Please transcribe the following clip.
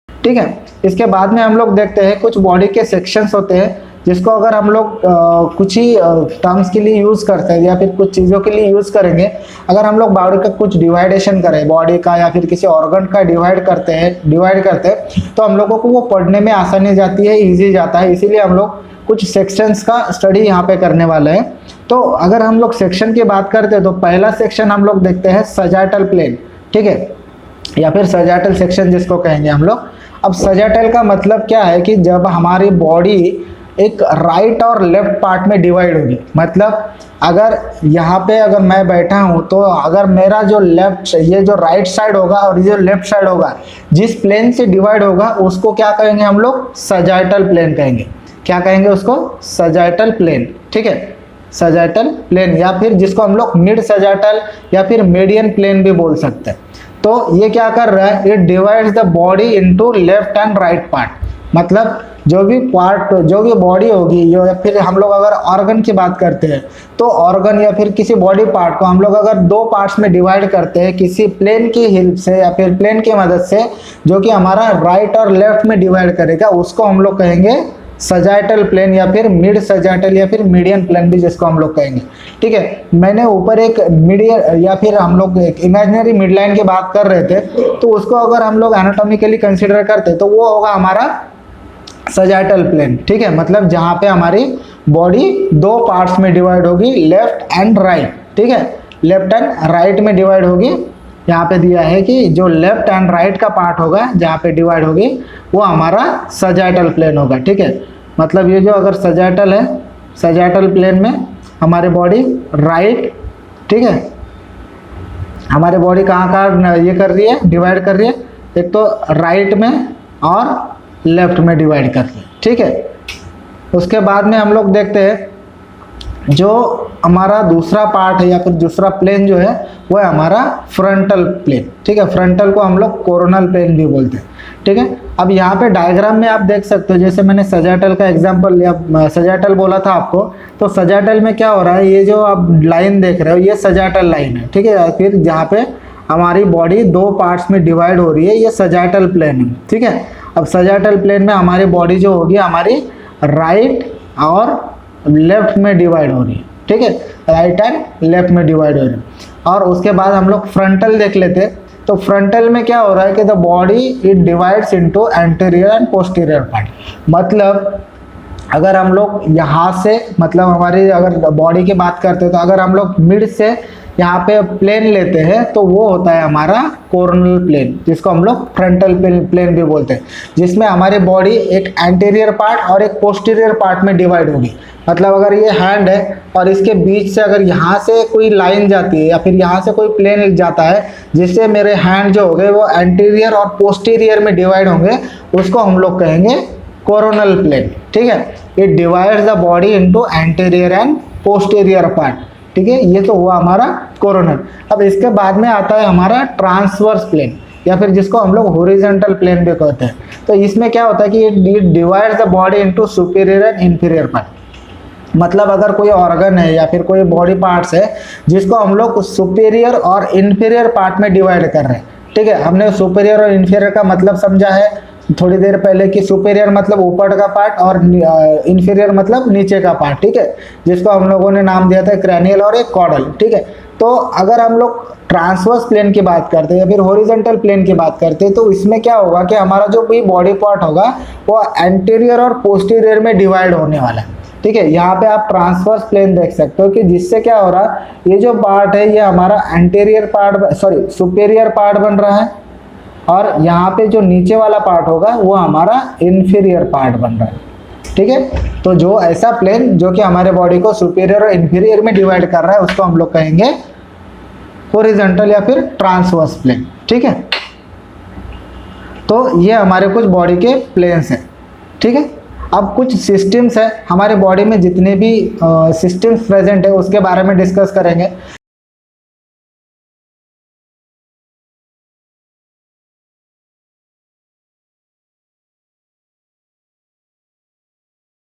ठीक है। इसके बाद में हम लोग देखते हैं कुछ बॉडी के सेक्शंस होते हैं जिसको अगर हम लोग कुछ ही टर्म्स के लिए यूज करते हैं या फिर कुछ चीज़ों के लिए यूज करेंगे। अगर हम लोग बॉडी का कुछ डिवाइडेशन करें, बॉडी का या फिर किसी ऑर्गन का डिवाइड करते हैं तो हम लोगों को वो पढ़ने में आसानी जाती है, ईजी जाता है। इसीलिए हम लोग कुछ सेक्शंस का स्टडी यहाँ पे करने वाले हैं। तो अगर हम लोग सेक्शन की बात करते हैं तो पहला सेक्शन हम लोग देखते हैं सजाइटल प्लेन, ठीक है, या फिर सजाइटल सेक्शन जिसको कहेंगे हम लोग। अब सजाइटल का मतलब क्या है कि जब हमारी बॉडी एक राइट और लेफ्ट पार्ट में डिवाइड होगी, मतलब अगर यहाँ पे अगर मैं बैठा हूँ तो अगर मेरा जो लेफ्ट, ये जो राइट साइड होगा और ये जो लेफ्ट साइड होगा, जिस प्लेन से डिवाइड होगा उसको क्या कहेंगे हम लोग? सजाइटल प्लेन कहेंगे। क्या कहेंगे उसको? सजाइटल प्लेन, ठीक है, सजाइटल प्लेन, या फिर जिसको हम लोग मिड सजाइटल या फिर मीडियन प्लेन भी बोल सकते हैं। तो ये क्या कर रहा है? It divides the body into left and right part, मतलब जो भी बॉडी होगी, या फिर हम लोग अगर ऑर्गन की बात करते हैं तो ऑर्गन या फिर किसी बॉडी पार्ट को हम लोग अगर दो पार्ट्स में डिवाइड करते हैं किसी प्लेन की हेल्प से या फिर प्लेन की मदद से, जो कि हमारा राइट और लेफ्ट में डिवाइड करेगा, उसको हम लोग कहेंगे सजाइटल प्लेन या फिर मिड सजाइटल या फिर मीडियन प्लेन भी जिसको हम लोग कहेंगे। ठीक है, मैंने ऊपर एक मीडियन या फिर हम लोग एक इमेजिनरी मिड लाइन की बात कर रहे थे, तो उसको अगर हम लोग एनाटॉमिकली कंसीडर करते तो वो होगा हमारा सजाइटल प्लेन। ठीक है, मतलब जहाँ पे हमारी बॉडी दो पार्ट्स में डिवाइड होगी, लेफ्ट एंड राइट। ठीक है, लेफ्ट एंड राइट में डिवाइड होगी। यहाँ पे दिया है कि जो लेफ्ट एंड राइट का पार्ट होगा जहाँ पे डिवाइड होगी वो हमारा सजाइटल प्लेन होगा। ठीक है, मतलब ये जो अगर सजाइटल है, सजाइटल प्लेन में हमारी बॉडी राइट, ठीक है, हमारी बॉडी कहाँ ये कर रही है, डिवाइड कर रही है, एक तो राइट में और लेफ्ट में डिवाइड कर रही है। ठीक है, उसके बाद में हम लोग देखते हैं जो हमारा दूसरा पार्ट है या फिर दूसरा प्लेन जो है वो है हमारा फ्रंटल प्लेन। ठीक है, फ्रंटल को हम लोग कोरोनल प्लेन भी बोलते हैं। ठीक है, अब यहाँ पे डायग्राम में आप देख सकते हो, जैसे मैंने सजाइटल का एग्जांपल या सजाइटल बोला था आपको, तो सजाइटल में क्या हो रहा है, ये जो आप लाइन देख रहे हो ये सजाइटल लाइन है। ठीक है, फिर जहाँ पे हमारी बॉडी दो पार्ट्स में डिवाइड हो रही है ये सजाइटल प्लेन है। ठीक है, अब सजाइटल प्लेन में हमारी बॉडी जो होगी हमारी राइट और लेफ्ट में डिवाइड हो रही है। ठीक है, राइट एंड लेफ्ट में डिवाइड हो रही है। और उसके बाद हम लोग फ्रंटल देख लेते हैं, तो फ्रंटल में क्या हो रहा है कि the body it divides into anterior and posterior part. मतलब अगर हम लोग यहाँ से, मतलब हमारी अगर बॉडी की बात करते हैं तो अगर हम लोग मिड से यहाँ पे प्लेन लेते हैं तो वो होता है हमारा कोरोनल प्लेन, जिसको हम लोग फ्रंटल प्लेन भी बोलते हैं, जिसमें हमारी बॉडी एक एंटीरियर पार्ट और एक पोस्टीरियर पार्ट में डिवाइड होगी। मतलब अगर ये हैंड है और इसके बीच से अगर यहाँ से कोई लाइन जाती है या फिर यहाँ से कोई प्लेन जाता है जिससे मेरे हैंड जो हो गए वो एंटीरियर और पोस्टीरियर में डिवाइड होंगे, उसको हम लोग कहेंगे कोरोनल प्लेन। ठीक है, it divides the body into anterior and posterior part. ठीक है, ये तो हुआ हमारा कोरोनल। अब इसके बाद में आता है हमारा ट्रांसवर्स प्लेन या फिर जिसको हम लोग हॉरिजॉन्टल प्लेन भी कहते हैं। तो इसमें क्या होता है कि it divides the body into superior and inferior part. मतलब अगर कोई ऑर्गन है या फिर कोई बॉडी पार्ट्स है जिसको हम लोग सुपीरियर और इंफीरियर पार्ट में डिवाइड कर रहे हैं। ठीक है, हमने सुपीरियर और इंफीरियर का मतलब समझा है थोड़ी देर पहले कि सुपीरियर मतलब ऊपर का पार्ट और इंफीरियर मतलब नीचे का पार्ट। ठीक है, जिसको हम लोगों ने नाम दिया था क्रैनियल और एक कॉर्डल। ठीक है, तो अगर हम लोग ट्रांसवर्स प्लेन की बात करते हैं या फिर हॉरिजॉन्टल प्लेन की बात करते हैं तो इसमें क्या होगा कि हमारा जो भी बॉडी पार्ट होगा वो एंटीरियर और पोस्टीरियर में डिवाइड होने वाला है। ठीक है, यहाँ पे आप ट्रांसवर्स प्लेन देख सकते हो कि जिससे क्या हो रहा है, ये जो पार्ट है ये हमारा anterior part, sorry superior part बन रहा है, और यहाँ पे जो नीचे वाला पार्ट होगा वो हमारा इंफीरियर पार्ट बन रहा है। ठीक है, तो जो ऐसा प्लेन जो कि हमारे बॉडी को सुपीरियर और इंफीरियर में डिवाइड कर रहा है उसको हम लोग कहेंगे हॉरिजॉन्टल या फिर ट्रांसवर्स प्लेन। ठीक है, तो ये हमारे कुछ बॉडी के प्लेन्स हैं। ठीक है, अब कुछ सिस्टम्स है हमारे बॉडी में, जितने भी सिस्टम्स प्रेजेंट है उसके बारे में डिस्कस करेंगे।